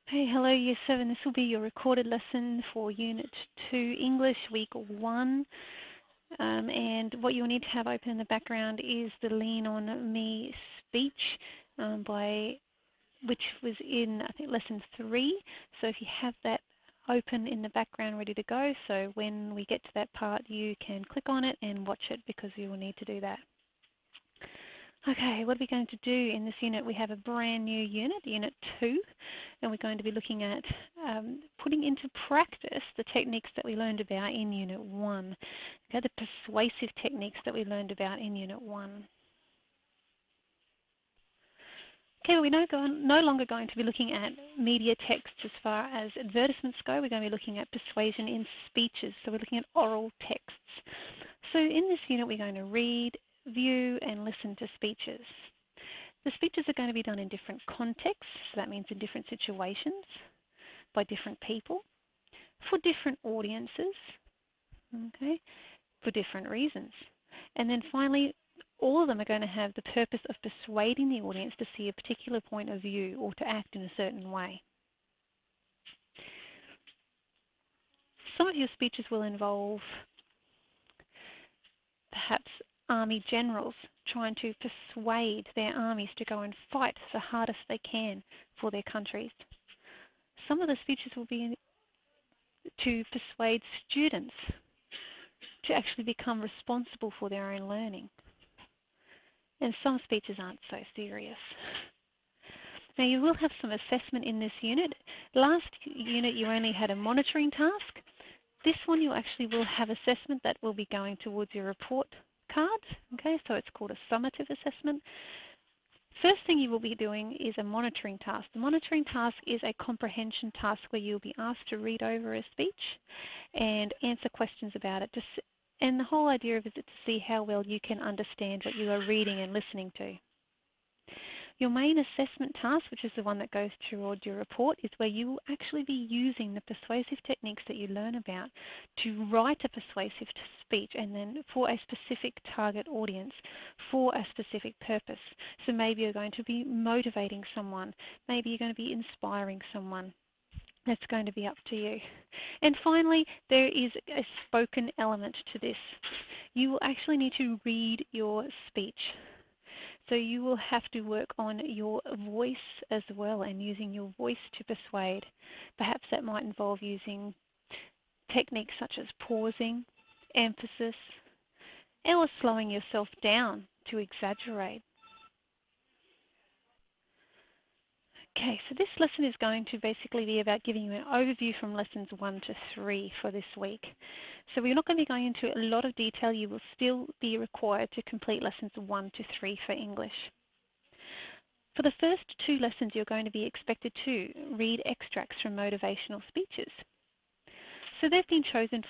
Hey, hello, Year 7. This will be your recorded lesson for Unit 2 English, Week 1. And what you'll need to have open in the background is the Lean On Me speech, which was in, I think, Lesson 3. So if you have that open in the background ready to go, so when we get to that part, you can click on it and watch it because you will need to do that. Okay, what are we going to do in this unit? We have a brand new unit, Unit 2, and we're going to be looking at putting into practice the techniques that we learned about in Unit 1, okay, the persuasive techniques that we learned about in Unit 1. Okay, we're no longer going to be looking at media text as far as advertisements go. We're going to be looking at persuasion in speeches, so we're looking at oral texts. So in this unit, we're going to read, view, and listen to speeches. The speeches are going to be done in different contexts, so that means in different situations, by different people, for different audiences, okay, for different reasons. And then finally, all of them are going to have the purpose of persuading the audience to see a particular point of view or to act in a certain way. Some of your speeches will involve perhaps army generals trying to persuade their armies to go and fight the hardest they can for their countries. Some of the speeches will be to persuade students to actually become responsible for their own learning. And some speeches aren't so serious. Now you will have some assessment in this unit. Last unit you only had a monitoring task. This one you actually will have assessment that will be going towards your report card. Okay, so it's called a summative assessment. First thing you will be doing is a monitoring task. The monitoring task is a comprehension task where you'll be asked to read over a speech and answer questions about it. And the whole idea of it is to see how well you can understand what you are reading and listening to. Your main assessment task, which is the one that goes toward your report, is where you will actually be using the persuasive techniques that you learn about to write a persuasive speech, and then for a specific target audience, for a specific purpose. So maybe you're going to be motivating someone, maybe you're going to be inspiring someone. That's going to be up to you. And finally, there is a spoken element to this. You will actually need to read your speech. So you will have to work on your voice as well and using your voice to persuade. Perhaps that might involve using techniques such as pausing, emphasis, or slowing yourself down to exaggerate. Okay, so this lesson is going to basically be about giving you an overview from lessons 1 to 3 for this week. So we're not going to be going into a lot of detail. You will still be required to complete lessons 1 to 3 for English. For the first 2 lessons, you're going to be expected to read extracts from motivational speeches. So they've been chosen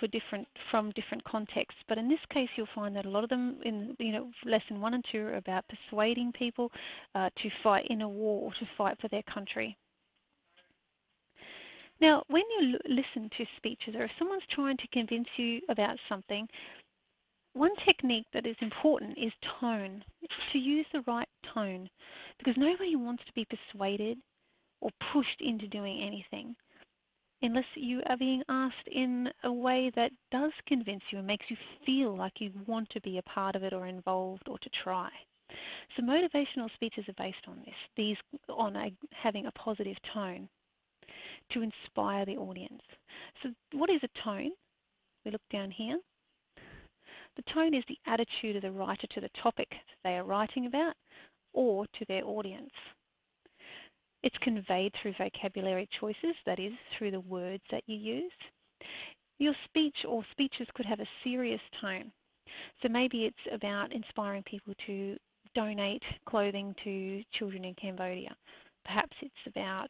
from different contexts, but in this case you'll find that a lot of them in lesson 1 and 2 are about persuading people to fight in a war or to fight for their country. Now, when you listen to speeches, or if someone's trying to convince you about something, one technique that is important is tone, to use the right tone, because nobody wants to be persuaded or pushed into doing anything unless you are being asked in a way that does convince you and makes you feel like you want to be a part of it or involved or to try. So motivational speeches are based on this, having a positive tone to inspire the audience. So what is a tone? We look down here. The tone is the attitude of the writer to the topic they are writing about or to their audience. It's conveyed through vocabulary choices, that is, through the words that you use. Your speech or speeches could have a serious tone. So maybe it's about inspiring people to donate clothing to children in Cambodia. Perhaps it's about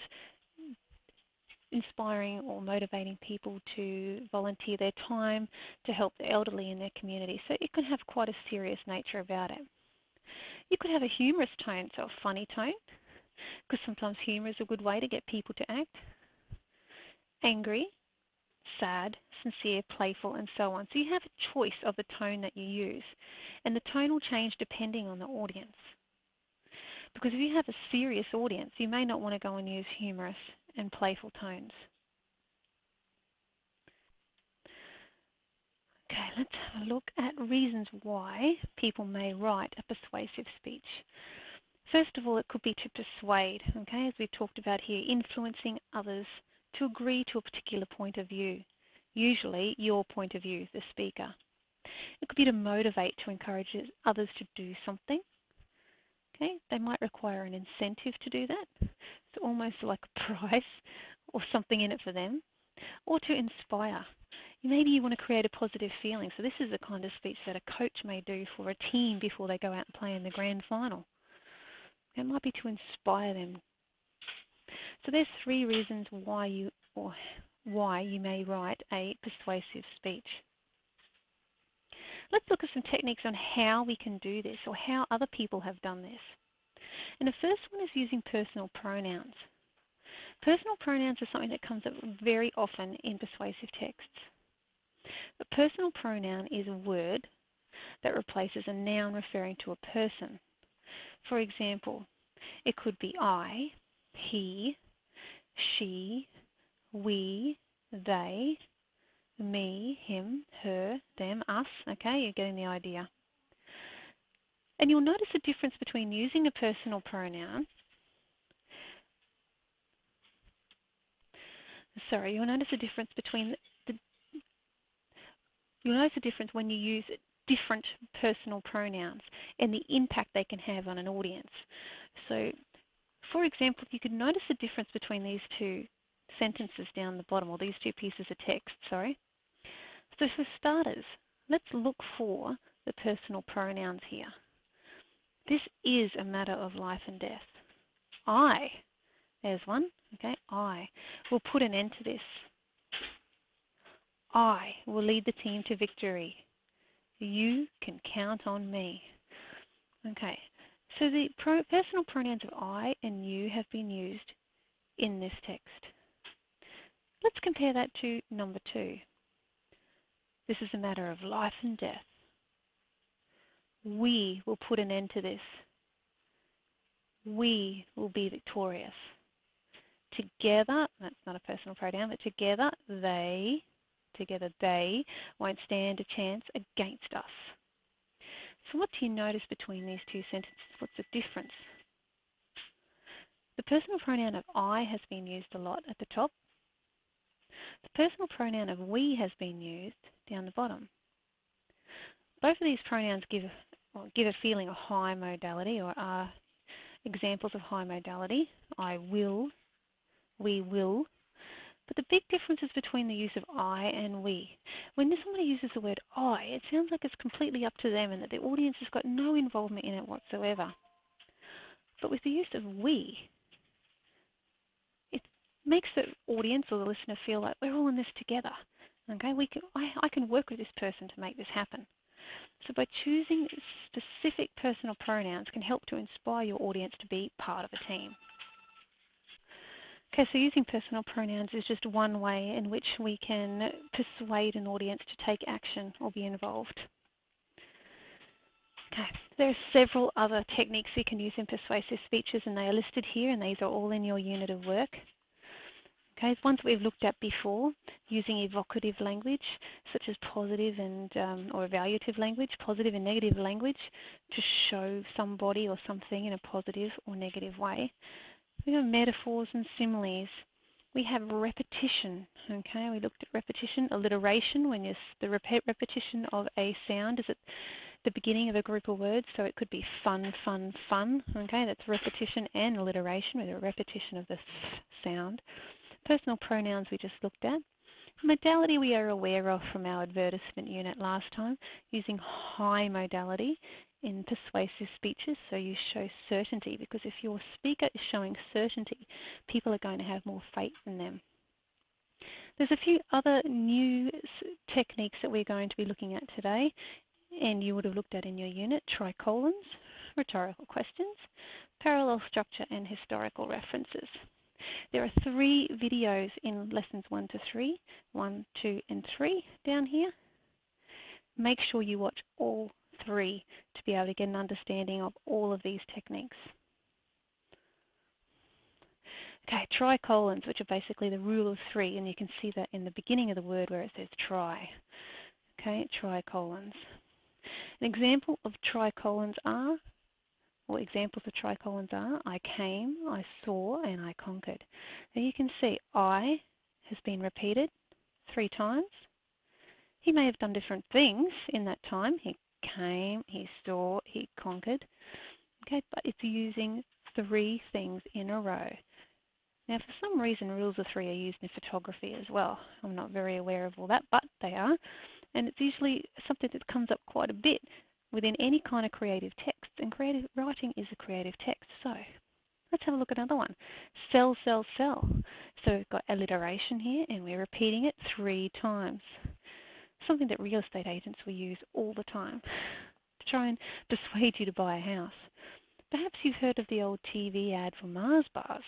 inspiring or motivating people to volunteer their time to help the elderly in their community. So it can have quite a serious nature about it. You could have a humorous tone, so a funny tone, because sometimes humour is a good way to get people to act. Angry, sad, sincere, playful, and so on. So you have a choice of the tone that you use, and the tone will change depending on the audience. Because if you have a serious audience, you may not want to go and use humorous and playful tones. Okay, let's have a look at reasons why people may write a persuasive speech. First of all, it could be to persuade, okay, as we've talked about here, influencing others to agree to a particular point of view, usually your point of view, the speaker. It could be to motivate, to encourage others to do something. Okay, they might require an incentive to do that. It's almost like a prize or something in it for them. Or to inspire. Maybe you want to create a positive feeling. So this is the kind of speech that a coach may do for a team before they go out and play in the grand final. It might be to inspire them. So there's 3 reasons why you may write a persuasive speech. Let's look at some techniques on how we can do this or how other people have done this. And the first one is using personal pronouns. Personal pronouns are something that comes up very often in persuasive texts. A personal pronoun is a word that replaces a noun referring to a person. For example, it could be I, he, she, we, they, me, him, her, them, us. Okay, you're getting the idea. And you'll notice a difference between using a personal pronoun. You'll notice a difference when you use different personal pronouns and the impact they can have on an audience. So, for example, you could notice a difference between these 2 sentences down the bottom, or these 2 pieces of text, sorry. So for starters, let's look for the personal pronouns here. This is a matter of life and death. I, there's one, okay, I will put an end to this. I will lead the team to victory. You can count on me. Okay, so the personal pronouns of I and you have been used in this text. Let's compare that to number 2. This is a matter of life and death. We will put an end to this. We will be victorious. Together, that's not a personal pronoun, but together they won't stand a chance against us. So what do you notice between these 2 sentences? What's the difference? The personal pronoun of I has been used a lot at the top. The personal pronoun of we has been used down the bottom. Both of these pronouns give a feeling of high modality, or are examples of high modality. I will, we will. But the big difference is between the use of I and we. When somebody uses the word I, it sounds like it's completely up to them and that the audience has got no involvement in it whatsoever. But with the use of we, it makes the audience or the listener feel like we're all in this together. Okay, I can work with this person to make this happen. So by choosing specific personal pronouns can help to inspire your audience to be part of a team. Okay, so using personal pronouns is just one way in which we can persuade an audience to take action or be involved. Okay, there are several other techniques you can use in persuasive speeches, and they are listed here, and these are all in your unit of work. Okay, ones we've looked at before, using evocative language, such as positive and or evaluative language, positive and negative language, to show somebody or something in a positive or negative way. We have metaphors and similes. We have repetition. Okay, we looked at repetition, alliteration, when the repetition of a sound is at the beginning of a group of words. So it could be fun, fun, fun. Okay, that's repetition and alliteration with a repetition of the sound. Personal pronouns we just looked at. Modality we are aware of from our advertisement unit last time, using high modality in persuasive speeches, so you show certainty, because if your speaker is showing certainty, people are going to have more faith in them. There's a few other new techniques that we're going to be looking at today, and you would have looked at in your unit: tricolons, rhetorical questions, parallel structure, and historical references. There are 3 videos in lessons 1 to 3, 1, 2, and 3 down here. Make sure you watch all 3 to be able to get an understanding of all of these techniques. Okay, tricolons, which are basically the rule of three, and you can see that in the beginning of the word where it says try. Okay, tricolons. An example of tricolons are, or examples of tricolons are, I came, I saw, and I conquered. Now you can see I has been repeated 3 times. He may have done different things in that time. He came, he saw, he conquered. Okay, but it's using 3 things in a row. Now, for some reason, rules of 3 are used in photography as well. I'm not very aware of all that, but they are. And it's usually something that comes up quite a bit within any kind of creative text. And creative writing is a creative text. So let's have a look at another one. Sell, sell, sell. So we've got alliteration here, and we're repeating it 3 times. Something that real estate agents will use all the time to try and persuade you to buy a house. Perhaps you've heard of the old TV ad for Mars bars,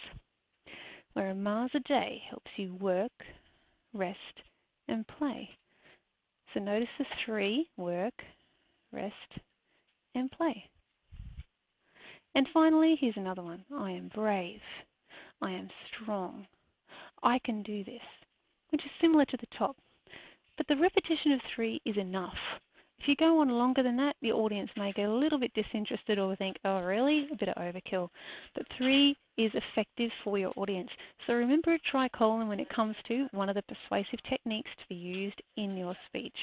where a Mars a day helps you work, rest, and play. So notice the 3, work, rest, and play. And finally, here's another one. I am brave. I am strong. I can do this, which is similar to the top. But the repetition of 3 is enough. If you go on longer than that, the audience may get a little bit disinterested or think, oh really, a bit of overkill. But 3 is effective for your audience. So remember a tricolon when it comes to one of the persuasive techniques to be used in your speech.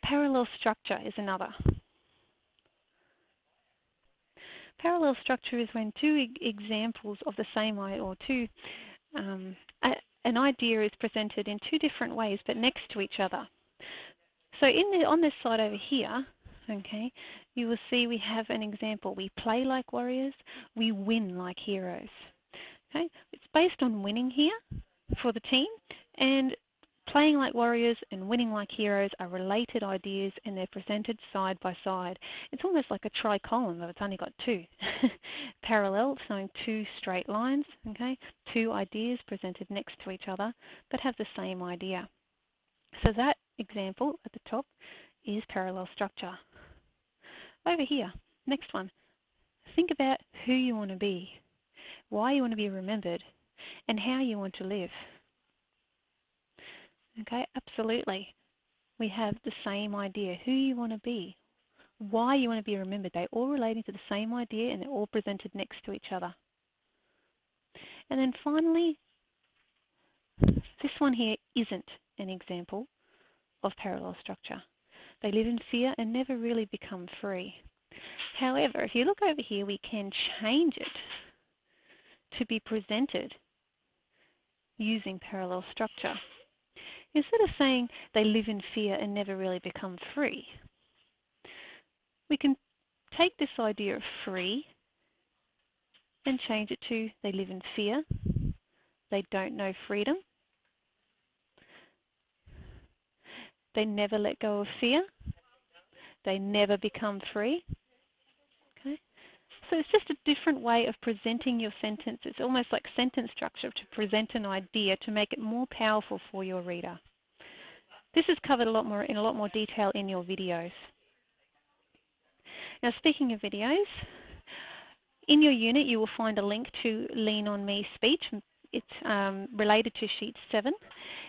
Parallel structure is another. Parallel structure is when 2 examples of the same idea, or an idea is presented in 2 different ways but next to each other. So on this side over here, okay, you will see we have an example. We play like warriors, we win like heroes. Okay, it's based on winning here for the team, and playing like warriors and winning like heroes are related ideas, and they're presented side by side. It's almost like a tricolon, but it's only got 2. Parallel, showing 2 straight lines, okay, 2 ideas presented next to each other, but have the same idea. So that example at the top is parallel structure. Over here, next one. Think about who you want to be, why you want to be remembered, and how you want to live. Okay, absolutely. We have the same idea, who you want to be, why you want to be remembered. They're all relating to the same idea, and they're all presented next to each other. And then finally, this one here isn't an example of parallel structure. They live in fear and never really become free. However, if you look over here, we can change it to be presented using parallel structure. Instead of saying they live in fear and never really become free, we can take this idea of free and change it to they live in fear, they don't know freedom, they never let go of fear, they never become free. Okay? So it's just a different way of presenting your sentence. It's almost like sentence structure to present an idea to make it more powerful for your reader. This is covered in a lot more detail in your videos. Now, speaking of videos, in your unit you will find a link to Lean On Me speech. It's related to sheet 7.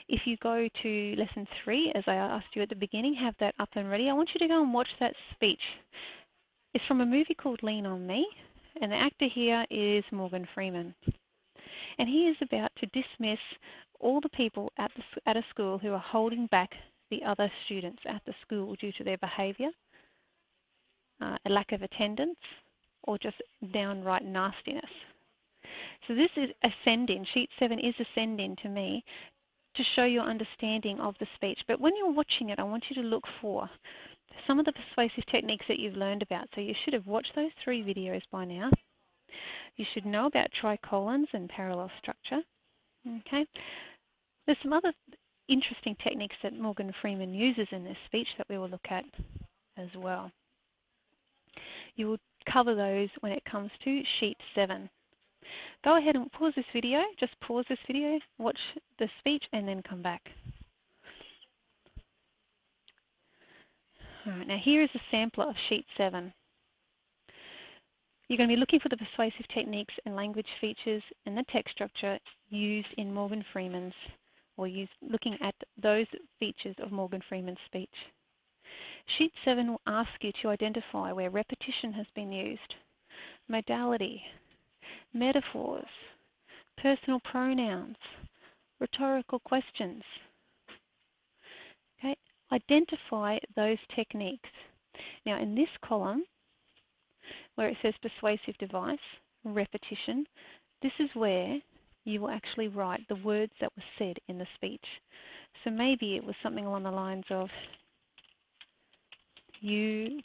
If you go to lesson 3, as I asked you at the beginning, have that up and ready. I want you to go and watch that speech. It's from a movie called Lean On Me, and the actor here is Morgan Freeman. And he is about to dismiss all the people at a school who are holding back the other students at the school due to their behaviour, a lack of attendance, or just downright nastiness. So this is a send-in. Sheet 7 is a send-in to me to show your understanding of the speech. But when you're watching it, I want you to look for some of the persuasive techniques that you've learned about. So you should have watched those 3 videos by now. You should know about tricolons and parallel structure. Okay. There's some other interesting techniques that Morgan Freeman uses in this speech that we will look at as well. You will cover those when it comes to sheet 7. Go ahead and pause this video. Just pause this video, watch the speech, and then come back. All right, now here is a sampler of sheet 7. You're going to be looking for the persuasive techniques and language features and the text structure used in Morgan Freeman's, or looking at those features of Morgan Freeman's speech. Sheet 7 will ask you to identify where repetition has been used, modality, metaphors, personal pronouns, rhetorical questions. Okay? Identify those techniques. Now in this column, where it says persuasive device, repetition, this is where you will actually write the words that were said in the speech. So maybe it was something along the lines of, you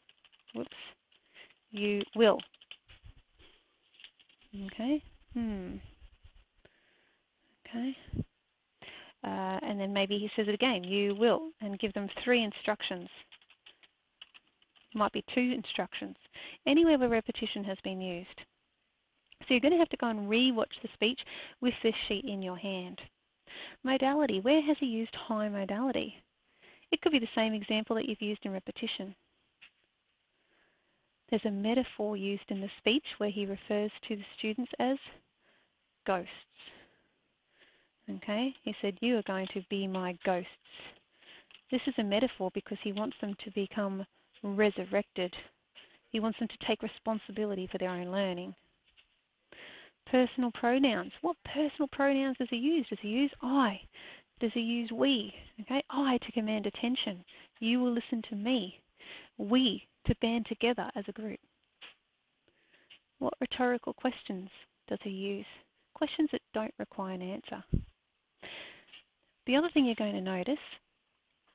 will. Okay. Okay. And then maybe he says it again, you will, and give them 3 instructions. Might be 2 instructions. Anywhere where repetition has been used. So you're going to have to go and re-watch the speech with this sheet in your hand. Modality. Where has he used high modality? It could be the same example that you've used in repetition. There's a metaphor used in the speech where he refers to the students as ghosts. Okay, he said, you are going to be my ghosts. This is a metaphor because he wants them to become resurrected. He wants them to take responsibility for their own learning. Personal pronouns. What personal pronouns does he use? Does he use I? Does he use we? Okay, I to command attention. You will listen to me. We to band together as a group. What rhetorical questions does he use? Questions that don't require an answer. The other thing you're going to notice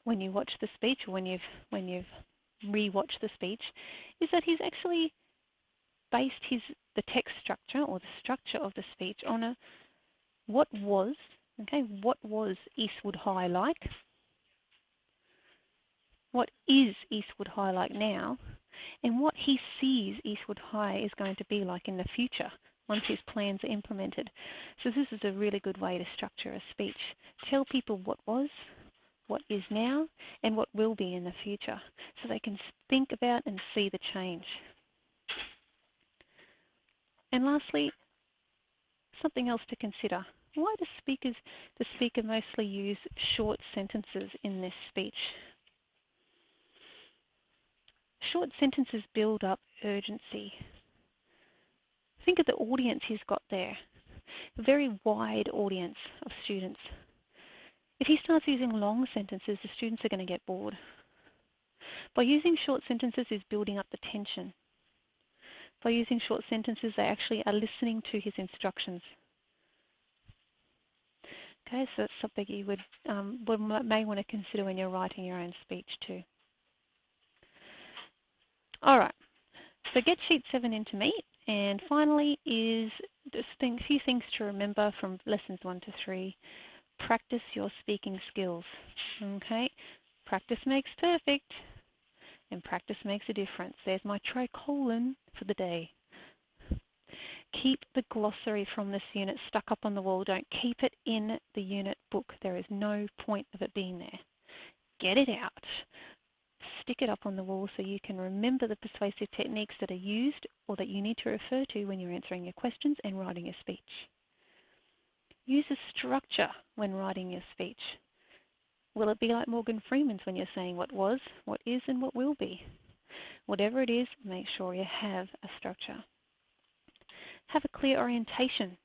when you watch the speech, or when you've re-watched the speech, is that he's actually based the text structure or the structure of the speech on what was Eastwood High like? What is Eastwood High like now? And what he sees Eastwood High is going to be like in the future once his plans are implemented. So this is a really good way to structure a speech. Tell people what was, what is now, and what will be in the future, so they can think about and see the change. And lastly, something else to consider. Why does the speaker mostly use short sentences in this speech? Short sentences build up urgency. Think of the audience he's got there, a very wide audience of students. If he starts using long sentences, the students are going to get bored. By using short sentences, he's building up the tension. By using short sentences, they actually are listening to his instructions. Okay, so that's something you may want to consider when you're writing your own speech too. All right, so get sheet 7 into me. And finally is just a few things to remember from lessons 1 to 3. Practice your speaking skills. Okay, practice makes perfect, and practice makes a difference. There's my tricolon for the day. Keep the glossary from this unit stuck up on the wall. Don't keep it in the unit book. There is no point of it being there. Get it out. Stick it up on the wall so you can remember the persuasive techniques that are used or that you need to refer to when you're answering your questions and writing your speech. Use a structure when writing your speech. Will it be like Morgan Freeman's when you're saying what was, what is, and what will be? Whatever it is, make sure you have a structure. Have a clear orientation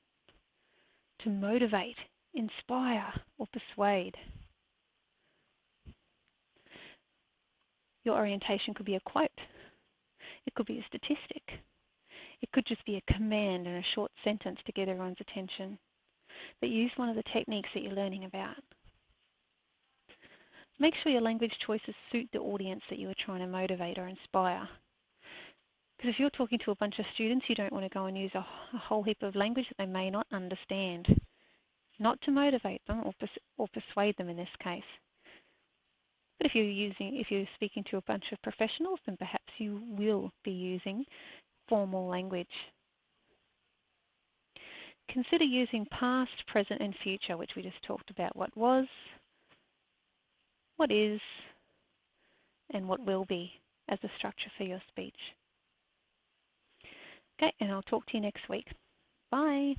to motivate, inspire, or persuade. Your orientation could be a quote. It could be a statistic. It could just be a command and a short sentence to get everyone's attention. But use one of the techniques that you're learning about. Make sure your language choices suit the audience that you are trying to motivate or inspire. Because if you're talking to a bunch of students, you don't want to go and use a whole heap of language that they may not understand. Not to motivate them or persuade them in this case. But if you're speaking to a bunch of professionals, then perhaps you will be using formal language. Consider using past, present, and future, which we just talked about. What was, what is, and what will be as a structure for your speech. Okay, and I'll talk to you next week. Bye.